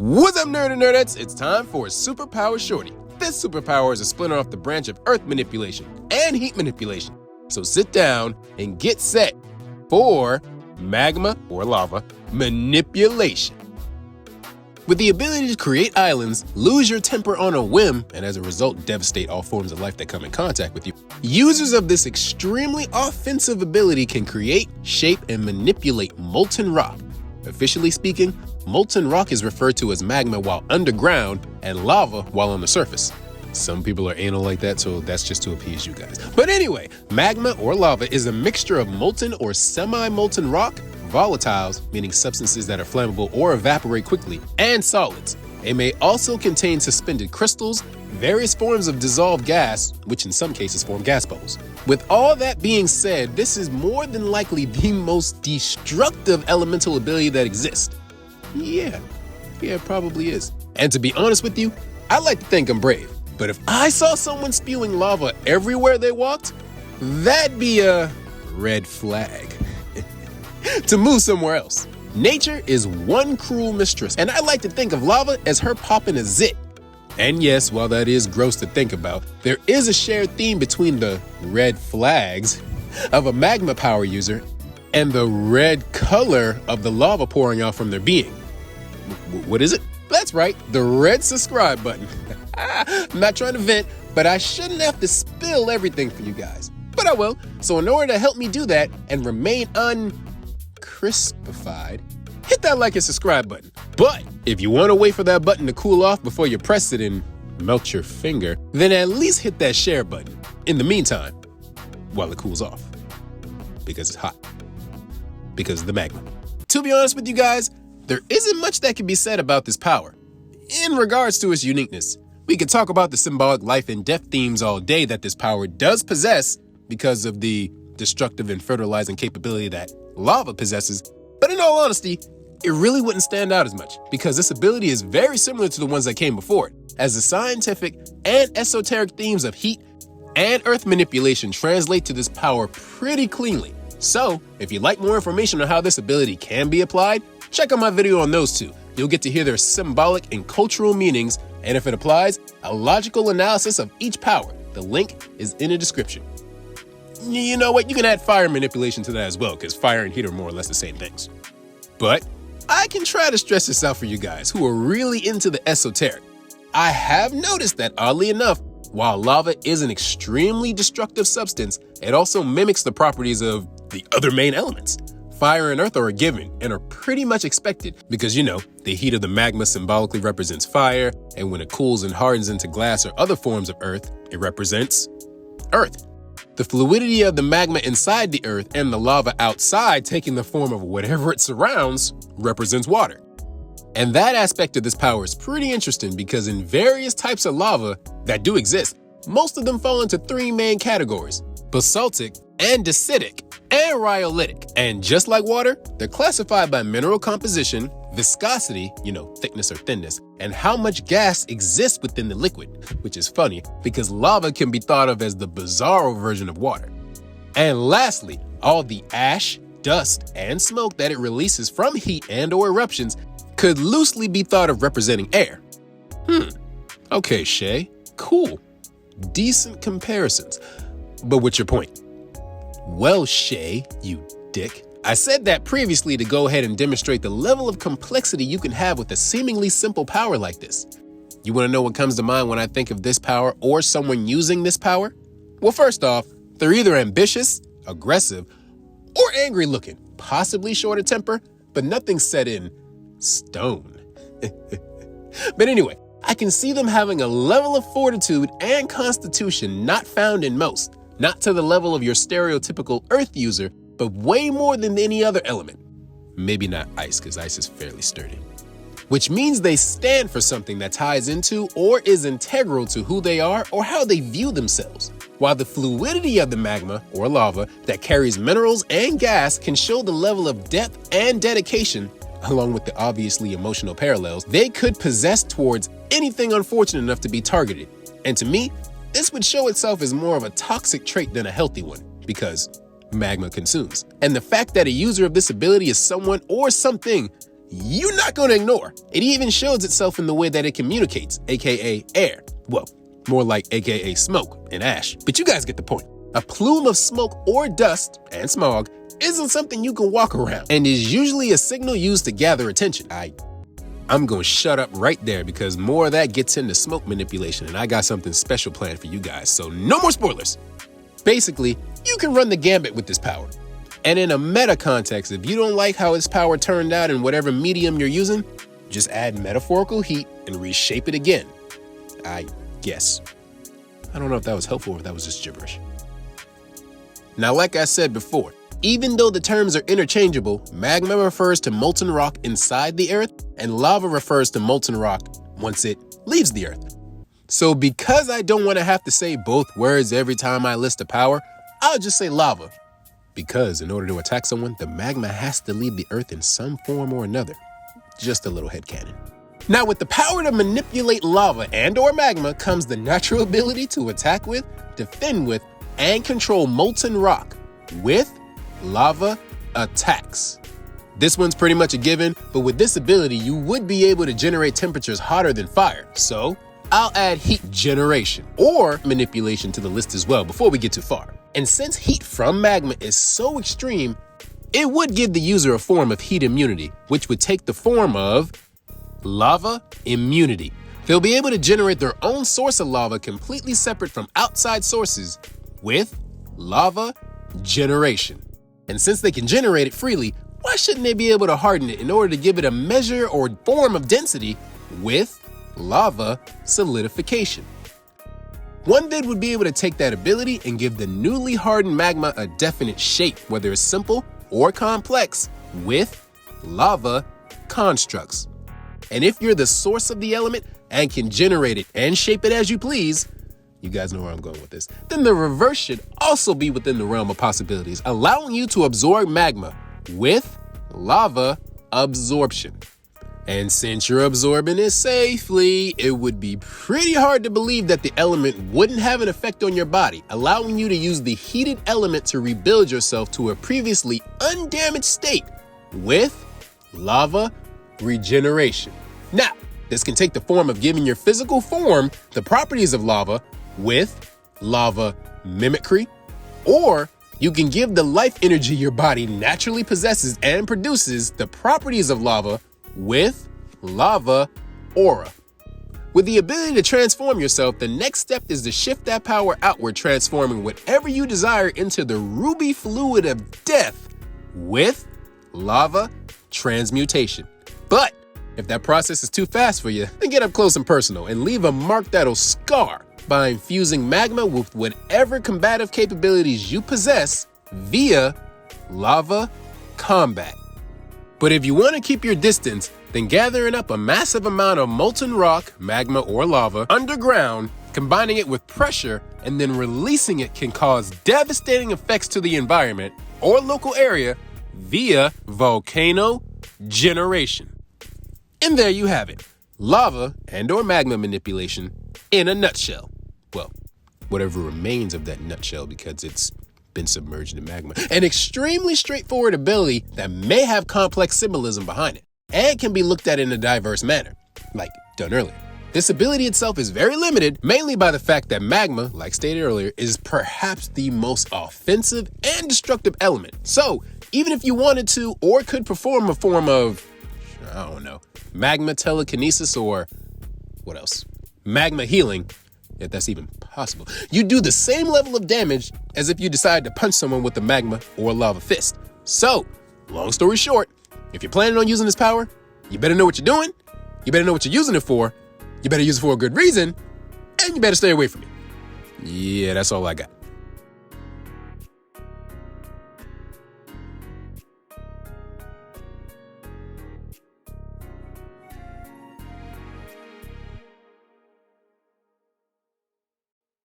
What's up, nerd and nerdettes? It's time for Superpower Shorty. This superpower is a splinter off the branch of earth manipulation and heat manipulation. So sit down and get set for magma or lava manipulation. With the ability to create islands, lose your temper on a whim, and as a result devastate all forms of life that come in contact with you, users of this extremely offensive ability can create, shape, and manipulate molten rock. Officially speaking, molten rock is referred to as magma while underground and lava while on the surface. Some people are anal like that, so that's just to appease you guys. But anyway, magma or lava is a mixture of molten or semi-molten rock, volatiles, meaning substances that are flammable or evaporate quickly, and solids. It may also contain suspended crystals, various forms of dissolved gas, which in some cases form gas bubbles. With all that being said, this is more than likely the most destructive elemental ability that exists. Yeah, it probably is. And to be honest with you, I like to think I'm brave. But if I saw someone spewing lava everywhere they walked, that'd be a red flag. To move somewhere else. Nature is one cruel mistress, and I like to think of lava as her popping a zit. And yes, while that is gross to think about, there is a shared theme between the red flags of a magma power user and the red color of the lava pouring out from their being. What is it? That's right, the red subscribe button. I'm not trying to vent, but I shouldn't have to spill everything for you guys. But I will. So in order to help me do that and remain crispified, hit that like and subscribe button. But if you want to wait for that button to cool off before you press it and melt your finger, then at least hit that share button in the meantime while it cools off. Because it's hot. Because of the magma. To be honest with you guys, there isn't much that can be said about this power. In regards to its uniqueness, we could talk about the symbolic life and death themes all day that this power does possess because of the destructive and fertilizing capability that lava possesses, but in all honesty, it really wouldn't stand out as much because this ability is very similar to the ones that came before it, as the scientific and esoteric themes of heat and earth manipulation translate to this power pretty cleanly. So, if you'd like more information on how this ability can be applied, check out my video on those two. You'll get to hear their symbolic and cultural meanings, and if it applies, a logical analysis of each power. The link is in the description. You know what? You can add fire manipulation to that as well, because fire and heat are more or less the same things. But I can try to stress this out for you guys who are really into the esoteric. I have noticed that, oddly enough, while lava is an extremely destructive substance, it also mimics the properties of the other main elements. Fire and earth are a given and are pretty much expected because, the heat of the magma symbolically represents fire, and when it cools and hardens into glass or other forms of earth, it represents earth. The fluidity of the magma inside the earth and the lava outside taking the form of whatever it surrounds represents water. And that aspect of this power is pretty interesting because in various types of lava that do exist, most of them fall into three main categories: basaltic, andesitic, and rhyolitic. And just like water, they're classified by mineral composition, viscosity, thickness or thinness, and how much gas exists within the liquid, which is funny because lava can be thought of as the bizarro version of water. And lastly, all the ash, dust, and smoke that it releases from heat and or eruptions could loosely be thought of representing air. Okay, Shay, cool. Decent comparisons. But what's your point? Well, Shay, you dick, I said that previously to go ahead and demonstrate the level of complexity you can have with a seemingly simple power like this. You want to know what comes to mind when I think of this power or someone using this power? Well, first off, they're either ambitious, aggressive, or angry looking, possibly short of temper, but nothing set in stone. But anyway, I can see them having a level of fortitude and constitution not found in most. Not to the level of your stereotypical earth user, but way more than any other element. Maybe not ice, because ice is fairly sturdy. Which means they stand for something that ties into or is integral to who they are or how they view themselves. While the fluidity of the magma, or lava, that carries minerals and gas can show the level of depth and dedication, along with the obviously emotional parallels, they could possess towards anything unfortunate enough to be targeted. And to me, this would show itself as more of a toxic trait than a healthy one, because magma consumes. And the fact that a user of this ability is someone or something you're not going to ignore. It even shows itself in the way that it communicates, aka air. Well, more like aka smoke and ash, but you guys get the point. A plume of smoke or dust and smog isn't something you can walk around and is usually a signal used to gather attention. I'm going to shut up right there because more of that gets into smoke manipulation and I got something special planned for you guys, so no more spoilers. Basically, you can run the gambit with this power. And in a meta context, if you don't like how its power turned out in whatever medium you're using, just add metaphorical heat and reshape it again. I guess. I don't know if that was helpful or if that was just gibberish. Now, like I said before, even though the terms are interchangeable, magma refers to molten rock inside the earth, and lava refers to molten rock once it leaves the earth. So because I don't want to have to say both words every time I list a power, I'll just say lava. Because in order to attack someone, the magma has to leave the earth in some form or another. Just a little headcanon. Now, with the power to manipulate lava and/or magma comes the natural ability to attack with, defend with, and control molten rock with lava attacks. This one's pretty much a given, but with this ability, you would be able to generate temperatures hotter than fire. So I'll add heat generation or manipulation to the list as well before we get too far. And since heat from magma is so extreme, it would give the user a form of heat immunity, which would take the form of lava immunity. They'll be able to generate their own source of lava completely separate from outside sources with lava generation. And since they can generate it freely, why shouldn't they be able to harden it in order to give it a measure or form of density with lava solidification? One vid would be able to take that ability and give the newly hardened magma a definite shape, whether it's simple or complex, with lava constructs. And if you're the source of the element and can generate it and shape it as you please, you guys know where I'm going with this, then the reverse should also be within the realm of possibilities, allowing you to absorb magma with lava absorption. And since you're absorbing it safely, it would be pretty hard to believe that the element wouldn't have an effect on your body, allowing you to use the heated element to rebuild yourself to a previously undamaged state with lava regeneration. Now, this can take the form of giving your physical form the properties of lava with lava mimicry, or you can give the life energy your body naturally possesses and produces the properties of lava with lava aura. With the ability to transform yourself, the next step is to shift that power outward, transforming whatever you desire into the ruby fluid of death with lava transmutation. But if that process is too fast for you, then get up close and personal and leave a mark that'll scar by infusing magma with whatever combative capabilities you possess via lava combat. But if you want to keep your distance, then gathering up a massive amount of molten rock, magma, or lava underground, combining it with pressure, and then releasing it can cause devastating effects to the environment or local area via volcano generation. And there you have it, lava and/or magma manipulation in a nutshell. Well, whatever remains of that nutshell because it's been submerged in magma. An extremely straightforward ability that may have complex symbolism behind it and can be looked at in a diverse manner, like done earlier. This ability itself is very limited, mainly by the fact that magma, like stated earlier, is perhaps the most offensive and destructive element. So, even if you wanted to or could perform a form of, I don't know, magma telekinesis or what else? Magma healing, if that's even possible, you do the same level of damage as if you decide to punch someone with a magma or lava fist. So, long story short, if you're planning on using this power, you better know what you're doing, you better know what you're using it for, you better use it for a good reason, and you better stay away from it. Yeah, that's all I got.